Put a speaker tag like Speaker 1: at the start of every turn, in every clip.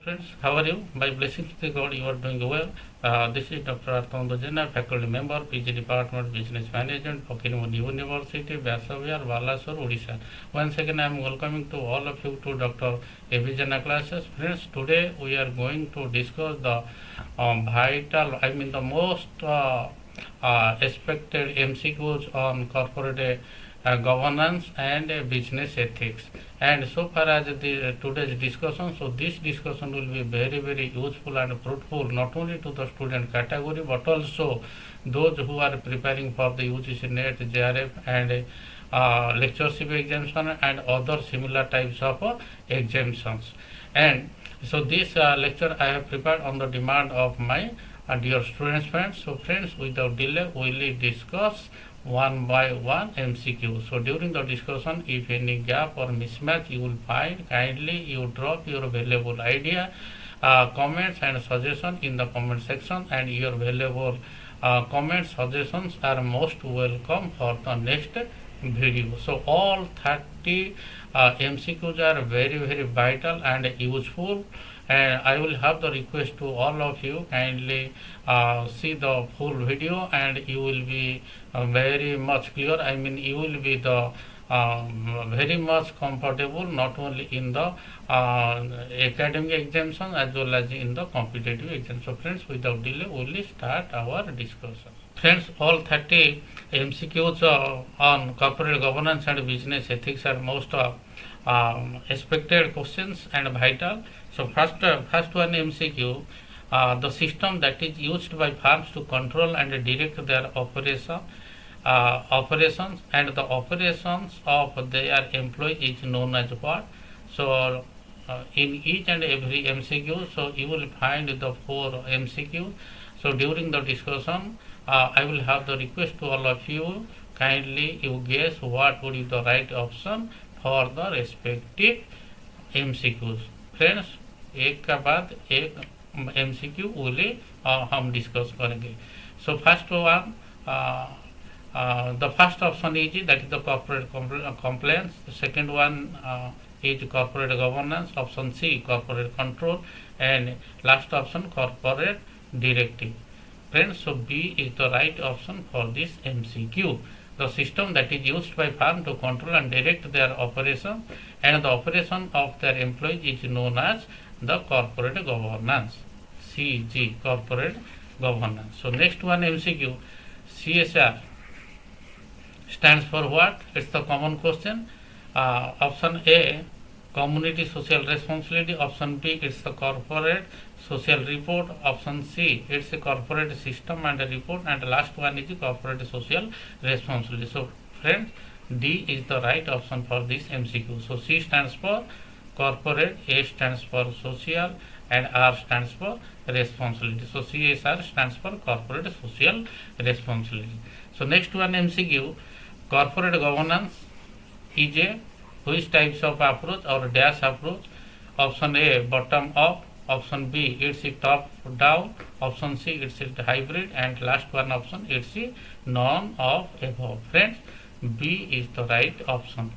Speaker 1: Friends, how are you? By blessings of the God, you are doing well. This is Dr. A B JENA, faculty member, PG Department, Business Management, Okinwani University, Vyasavihar, Balasore, Odisha. Once again, I am welcoming to all of you to Dr. A B JENA classes. Friends, today we are going to discuss the the most expected MCQs on corporate governance and business ethics. And so far as today's discussion, so this discussion will be very useful and fruitful not only to the student category but also those who are preparing for the UGC NET, JRF and lectureship exemption and other similar types of exemptions. And so this lecture I have prepared on the demand of my dear students friends. So friends, without delay we will discuss one by one MCQ. So during the discussion, if any gap or mismatch you will find, kindly you drop your valuable idea, comments and suggestions in the comment section, and your valuable comments, suggestions are most welcome for the next video. So all 30 MCQs are very vital and useful, and I will have the request to all of you kindly see the full video, and you will be very much clear. You will be the very much comfortable not only in the academic exemption as well as in the competitive exam. So friends, without delay we will start our discussion. Friends, all 30 MCQs on corporate governance and business ethics are most expected questions and vital. So first one MCQ, the system that is used by firms to control and direct their operations and the operations of their employees is known as what? So in each and every MCQ, so you will find the 4 MCQ. So during the discussion, I will have the request to all of you, kindly you guess what would be the right option for the respective MCQs. Friends, एक का बाद एक MCQ will हम discuss करेंगे. So first one, the first option is that is the corporate compliance. The second one is corporate governance. Option C, corporate control, and last option corporate directive. Friends, so B is the right option for this MCQ. The system that is used by firm to control and direct their operation and the operation of their employees is known as the corporate governance. CG, corporate governance. So next one MCQ, CSR stands for what? It's the common question. Option A, community social responsibility. Option B, it's the corporate social report. Option C, it's a corporate system and a report, and the last one is the corporate social responsibility. So friends, D is the right option for this MCQ. So C stands for corporate, A stands for social, and R stands for responsibility. So CSR stands for corporate social responsibility. So next one MCQ, corporate governance is a which types of approach or dash approach? Option A, bottom up. Option B, it's a top down. Option C, it's a hybrid, and last one option, it's a none of above. Friends, B is the right option.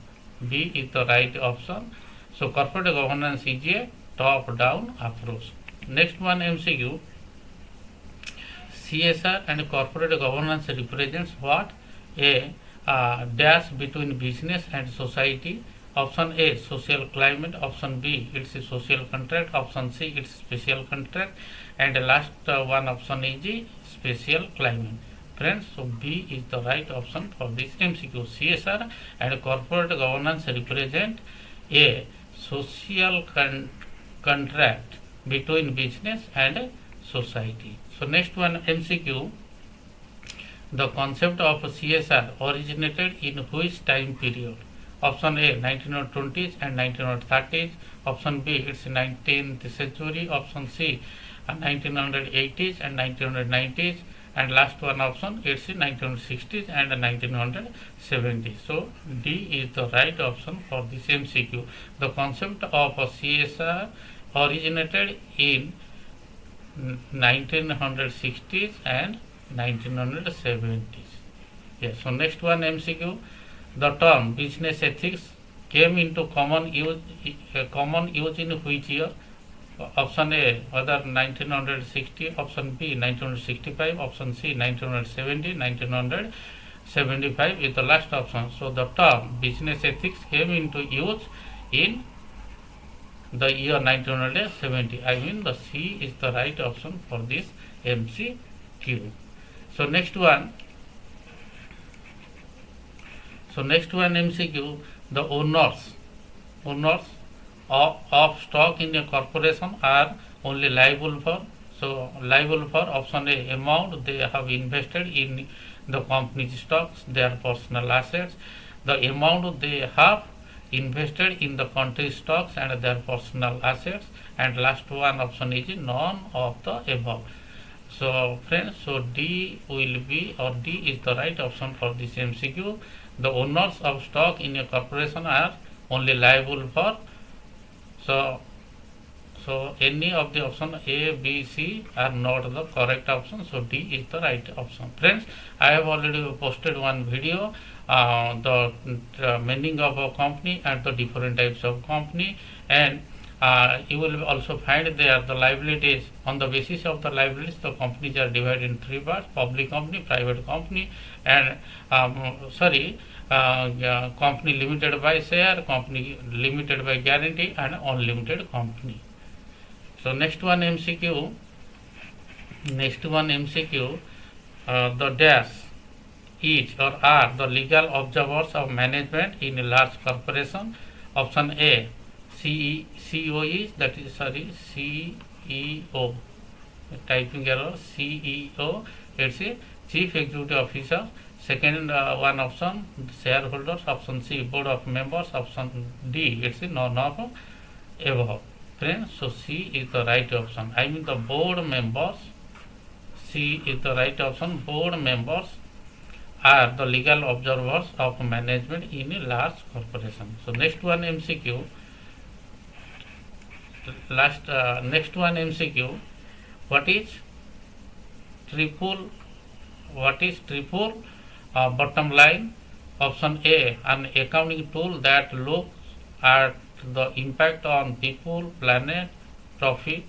Speaker 1: B is the right option. So corporate governance is a top down approach. Next one MCQ, CSR and corporate governance represents what? A dash between business and society. Option A, social climate. Option B, it's a social contract. Option C, it's special contract, and the last one option is special climate. Friends, so B is the right option for this MCQ. CSR and corporate governance represent a social contract between business and society. So next one MCQ, the concept of CSR originated in which time period? Option A, 1920s and 1930s. Option B, it's 19th century. Option C, 1980s and 1990s. And last one option, it's 1960s and 1970s. So D is the right option for this MCQ. The concept of CSR originated in 1960s and 1970s. Yes. So next one MCQ, the term business ethics came into common use in which year? Option A, whether 1960, option B 1965, option C 1970, 1975 is the last option. So the term business ethics came into use in the year 1970. I mean the C is the right option for this MCQ. So next one MCQ, the owners of stock in a corporation are only liable for option A, amount they have invested in the company's stocks, their personal assets, the amount they have invested in the country's stocks and their personal assets, and last one option is none of the above. So friends, so D will be, or D is the right option for this MCQ. The owners of stock in a corporation are only liable for, so any of the option A, B, C are not the correct option. So D is the right option. Friends, I have already posted one video, the meaning of a company and the different types of company, and you will also find there the liabilities. On the basis of the liabilities, the companies are divided in three parts: public company, private company, and company limited by share, company limited by guarantee, and unlimited company. So next one MCQ, the dash is or are the legal observers of management in a large corporation. Option A, CEO is, that is CEO, typing error, CEO, it's a chief executive officer. Second one option, shareholders. Option C, board of members. Option D, it's a none of above. Friends, so C is the right option. I mean the board members. C is the right option. Board members are the legal observers of management in a large corporation. So next one MCQ. Next one MCQ. What is triple bottom line? Option A, an accounting tool that looks at the impact on people, planet, profit.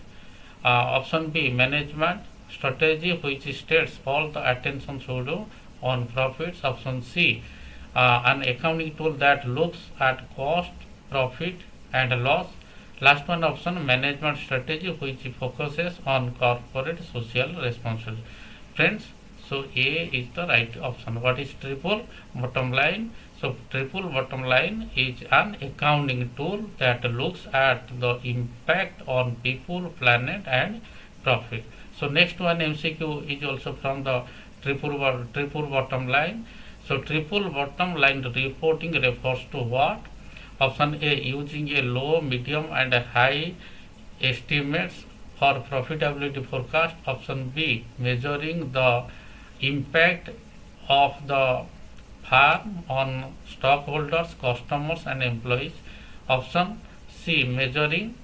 Speaker 1: Option B, management strategy which states all the attention should on profits. Option C, an accounting tool that looks at cost, profit and loss. Last one option, management strategy which focuses on corporate social responsibility. Friends, so A is the right option. What is triple bottom line? So triple bottom line is an accounting tool that looks at the impact on people, planet and profit. So next one MCQ is also from the triple bottom line. So triple bottom line reporting refers to what? Option A, using a low, medium and high estimates for profitability forecast. Option B, measuring the impact of the firm on stockholders, customers and employees. Option C, measuring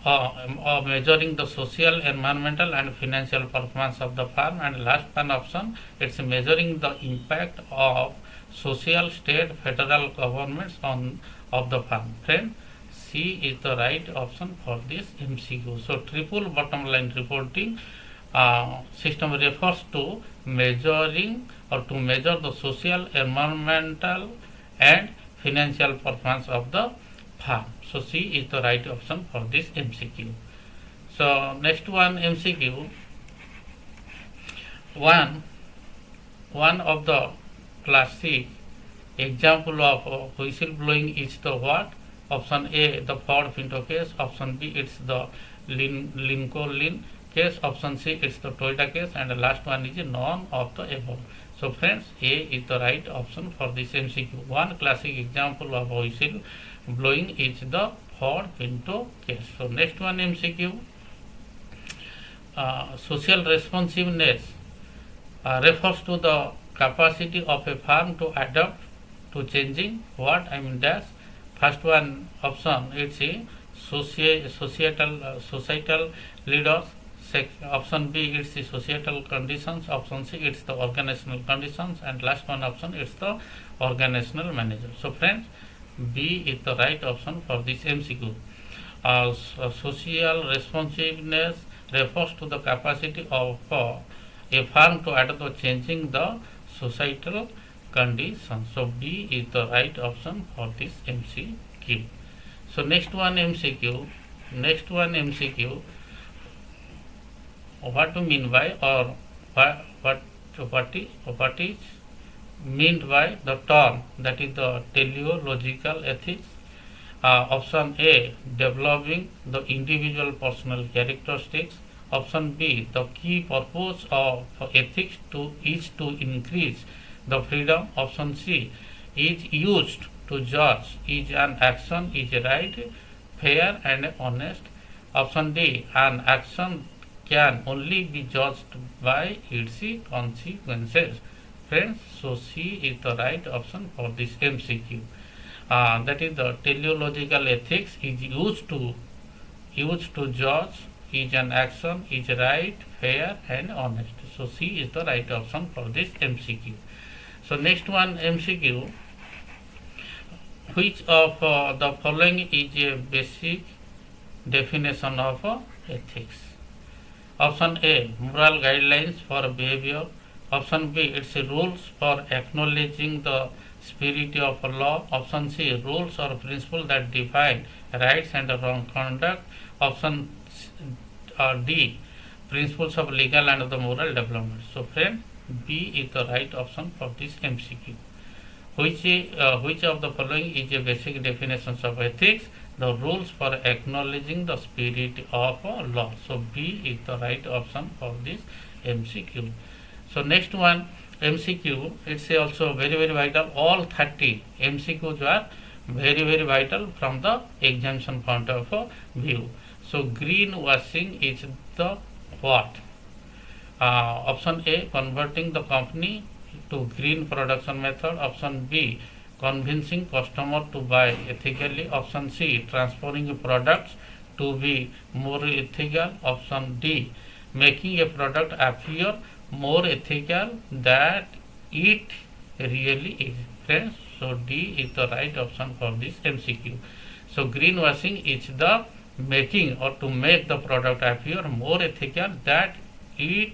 Speaker 1: the social, environmental and financial performance of the firm. And last one option, it's measuring the impact of social, state, federal governments of the firm. Friend, C is the right option for this MCQ. So triple bottom line reporting system refers to measuring or to measure the social, environmental and financial performance of the firm. So C is the right option for this MCQ. So next one MCQ, one of the classic example of whistleblowing is the what? Option A, the Ford Pinto case. Option B, it's the Lincoln case. Option C, it's the Toyota case, and the last one is none of the above. So friends, A is the right option for this MCQ. One classic example of whistleblowing is the Ford Pinto case. So next one MCQ, social responsiveness refers to the capacity of a firm to adapt to changing what? I mean dash. First one option, it's a societal leaders. Option B, it's the societal conditions. Option C, it's the organizational conditions, and last one option, it's the organizational manager. So friends, B is the right option for this MCQ. Social responsiveness refers to the capacity of a firm to adapt to changing the societal conditions. So B is the right option for this MCQ. So next one MCQ. What to mean by, or what is meant by the term, that is the teleological ethics. Option A, developing the individual personal characteristics. Option B, the key purpose of ethics is to increase the freedom. Option C, is used to judge is an action is right, fair and honest. Option D, an action can only be judged by its consequences. Friends, so C is the right option for this MCQ. That is the teleological ethics is used to judge is an action is right, fair and honest. So C is the right option for this MCQ. So next one MCQ. Which of the following is a basic definition of ethics? Option A, moral guidelines for behavior. Option B, it's rules for acknowledging the spirit of law. Option C, rules or principles that define rights and wrong conduct. Option D, principles of legal and the moral development. So friend, B is the right option for this MCQ. Which of the following is a basic definitions of ethics? The rules for acknowledging the spirit of law. So B is the right option for this MCQ. So next one MCQ, it's also very vital. All 30 MCQs are very vital from the examination point of view. So greenwashing is the what? Option A, converting the company to green production method. Option B, convincing customer to buy ethically. Option C, transforming products to be more ethical. Option D, making a product appear more ethical than it really is. Friends, so D is the right option for this MCQ. So greenwashing is the making or to make the product appear more ethical than it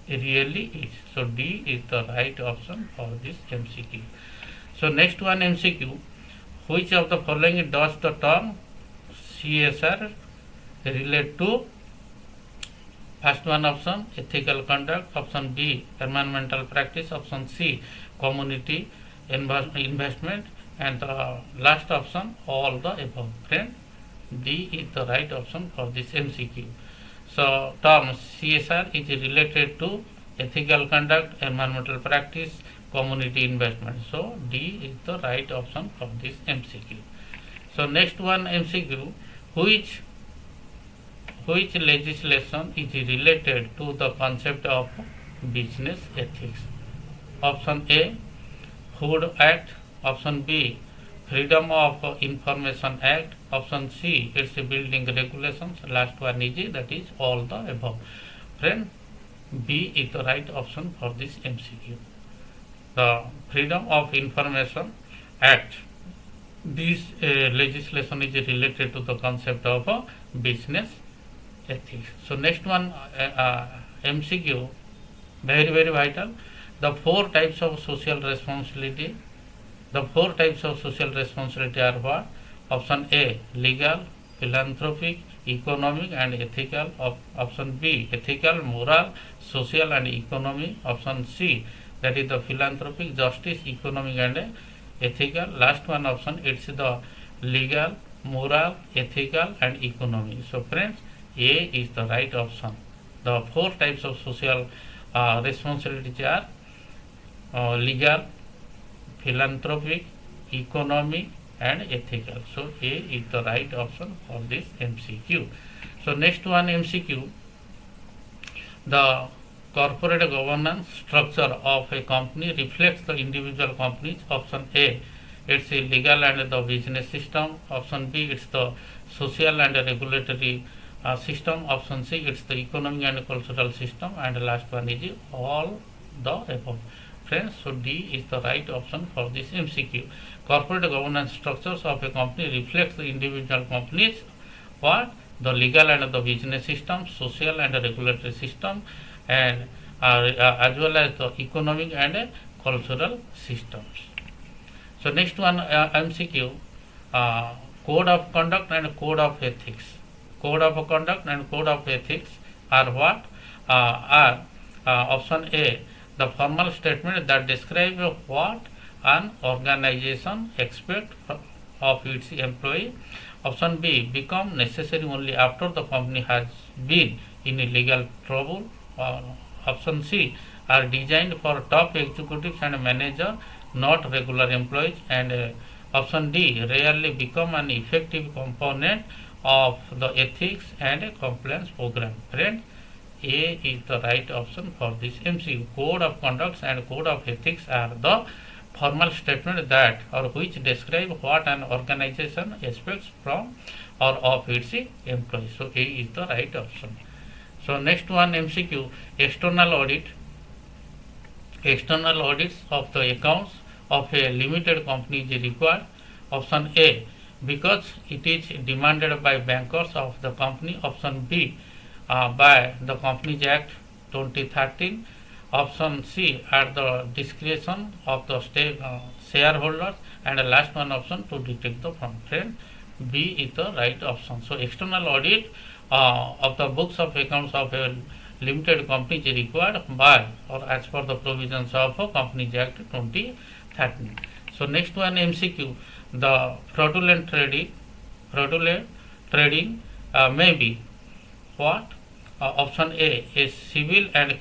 Speaker 1: really is. So D is the right option for this MCQ. So next one MCQ. Which of the following does the term CSR relate to? First one option, ethical conduct. Option B, environmental practice. Option C, community investment. And the last option, all the above. Friend, D is the right option for this MCQ. So term CSR is related to ethical conduct, environmental practice, community investment. So D is the right option for this MCQ. So next one MCQ. Which legislation is related to the concept of business ethics? Option A, Food Act. Option B, Freedom of Information Act. Option C, it's building regulations. Last one is that is all the above. Friend, B is the right option for this MCQ. The Freedom of Information Act. This legislation is related to the concept of business ethics. So next one MCQ, very vital. The four types of social responsibility. The four types of social responsibility are what? Option A, legal, philanthropic, economic and ethical. Option B, ethical, moral, social and economic. Option C, that is the philanthropic, justice, economic and ethical. Last one option, it's the legal, moral, ethical and economic. So friends, A is the right option. The four types of social responsibilities are legal, philanthropic, economic and ethical. So A is the right option for this MCQ. So next one MCQ. The corporate governance structure of a company reflects the individual companies. Option A, it's a legal and the business system. Option B, it's the social and regulatory system. Option C, it's the economic and cultural system. And last one is all the above. Friends, so D is the right option for this MCQ. Corporate governance structures of a company reflects the individual companies. what? The legal and the business system, social and regulatory system, and as well as the economic and cultural systems. So next one, MCQ, code of conduct and code of ethics. Code of conduct and code of ethics are what? Are option A, the formal statement that describe what an organization expects of its employee. Option B, become necessary only after the company has been in legal trouble. Option C, are designed for top executives and managers, not regular employees. And option D, rarely become an effective component of the ethics and compliance program. Friends, A is the right option for this MCQ. Code of conduct and code of ethics are the formal statement that or which describe what an organization expects from or of its employees. So A is the right option. So next one, MCQ, external audit. External audits of the accounts of a limited company is required. Option A, because it is demanded by bankers of the company. Option B, by the Companies Act 2013. Option C, at the discretion of the shareholders. And the last one option, to detect the fraud. Friend, B is the right option. So external audit of the books of accounts of a limited company is required by or as per the provisions of Companies Act 2013. So next one, MCQ, the fraudulent trading may be what? Option A civil and a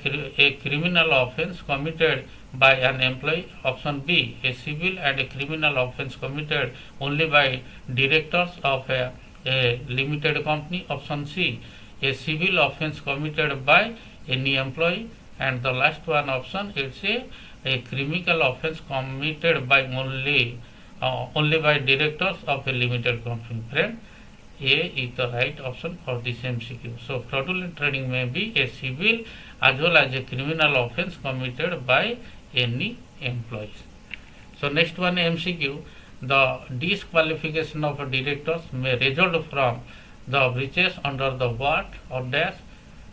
Speaker 1: criminal offence committed by an employee. Option B, a civil and a criminal offence committed only by directors of a limited company. Option C, a civil offence committed by any employee. And the last one option is a criminal offence committed by only by directors of a limited company. Friend, A is the right option for this MCQ. So fraudulent trading may be a civil as well as a criminal offence committed by any employees. So next one, MCQ, the disqualification of directors may result from the breaches under the what or dash?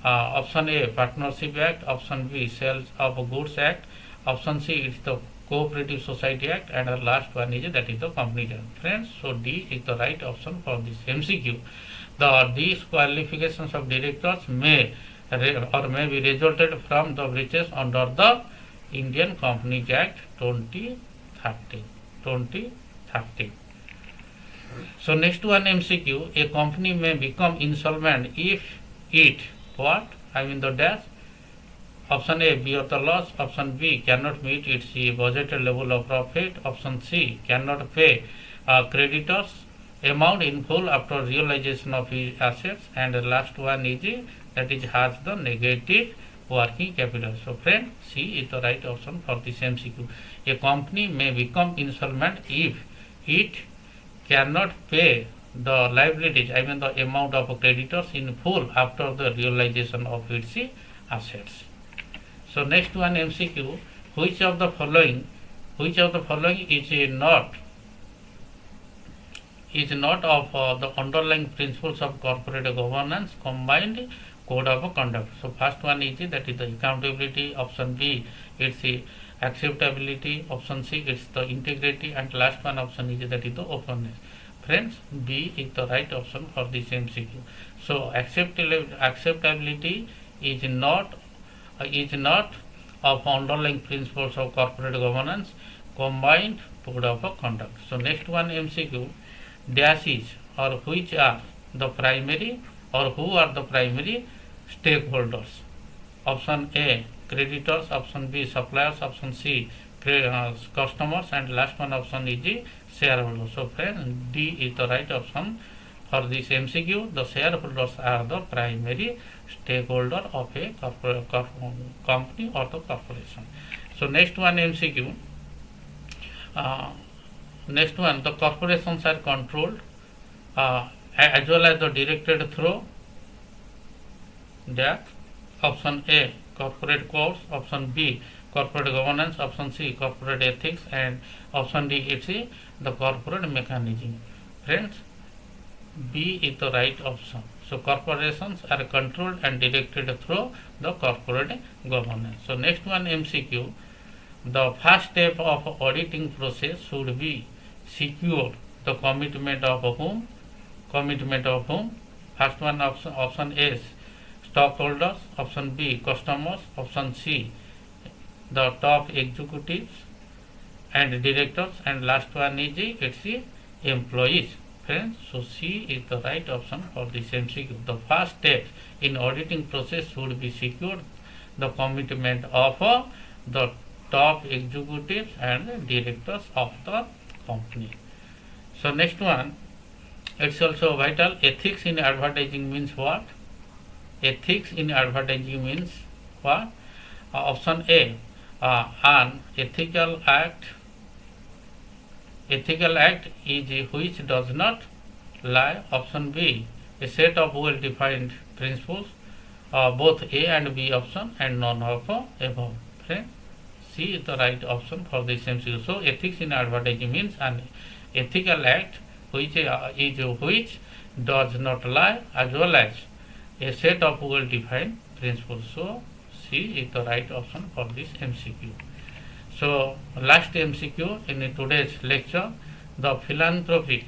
Speaker 1: Option A, Partnership Act. Option B, Sales of Goods Act. Option C, it's the Cooperative Society Act. And the last one is that is the Companies Act. Friends, so D is the right option for this MCQ. The disqualifications of directors may be resulted from the breaches under the Indian Companies Act 2013. So next one, MCQ, a company may become insolvent if it what? The dash. Option A, bear the loss. Option B, cannot meet its budgeted level of profit. Option C, cannot pay creditors amount in full after realization of his assets. And the last one is that is has the negative working capital. So friend, C is the right option for this MCQ. A company may become insolvent if it cannot pay the liabilities, the amount of creditors in full after the realization of its assets. So next one, MCQ, which of the following is not of the underlying principles of corporate governance combined code of conduct. So first one is that is the accountability. Option B, it's the acceptability. Option C, it's the integrity. And last one option is that is the openness. Friends, B is the right option for this MCQ. So acceptability is not of underlying principles of corporate governance combined code of conduct. So next one, MCQ, dash is or which are the primary or who are the primary stakeholders. Option A, creditors. Option B, suppliers. Option C, customers. And last one option is shareholders. So friend, D is the right option for this MCQ. The shareholders are the primary stakeholder of a company or the corporation. So next one, MCQ, next one, the corporations are controlled as well as the directed through that. Option A, corporate codes. Option B, corporate governance. Option C, corporate ethics. And option D, it's the corporate mechanism. Friends, B is the right option. So corporations are controlled and directed through the corporate governance. So next one MCQ. The first step of auditing process should be secure the commitment of whom? Commitment of whom? First one option A, stockholders. Option B, customers. Option C, the top executives and directors, and last one is it's employees. Friends, so C is the right option for this MCQ. The first step in auditing process should be secured the commitment of the top executives and directors of the company. So next one, it's also vital. Ethics in advertising means what? Ethics in advertising means what? Option A, an ethical act. Ethical act is which does not lie. Option B, a set of well-defined principles. Both A and B option and none of above. Friend, C is the right option for this MCQ. So ethics in advertising means an ethical act which does not lie, as well as a set of well-defined principles. So C is the right option for this MCQ. So last MCQ in today's lecture, the philanthropic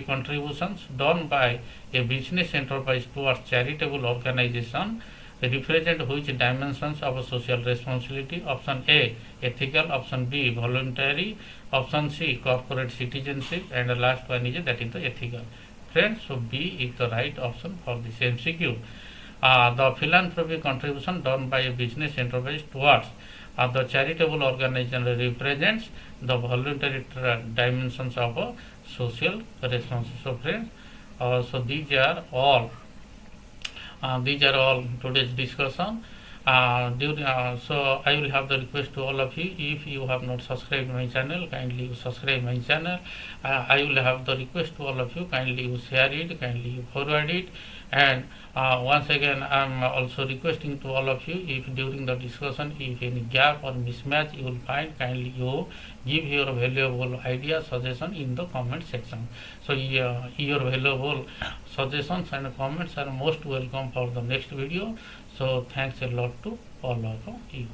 Speaker 1: contributions done by a business enterprise towards charitable organization represent which dimensions of social responsibility? Option A, ethical. Option B, voluntary. Option C, corporate citizenship, and the last one is that is the ethical. Friends, so B is the right option for this MCQ. The philanthropic contribution done by a business enterprise towards the charitable organization represents the voluntary dimensions of social responsibility. So friends, so these are all today's discussion. So I will have the request to all of you, if you have not subscribed my channel, kindly you subscribe my channel. I will have the request to all of you, kindly you share it, kindly you forward it, and once again I am also requesting to all of you, if during the discussion if any gap or mismatch you will find, kindly you give your valuable idea suggestion in the comment section. So your valuable suggestions and comments are most welcome for the next video. So thanks a lot to all of you.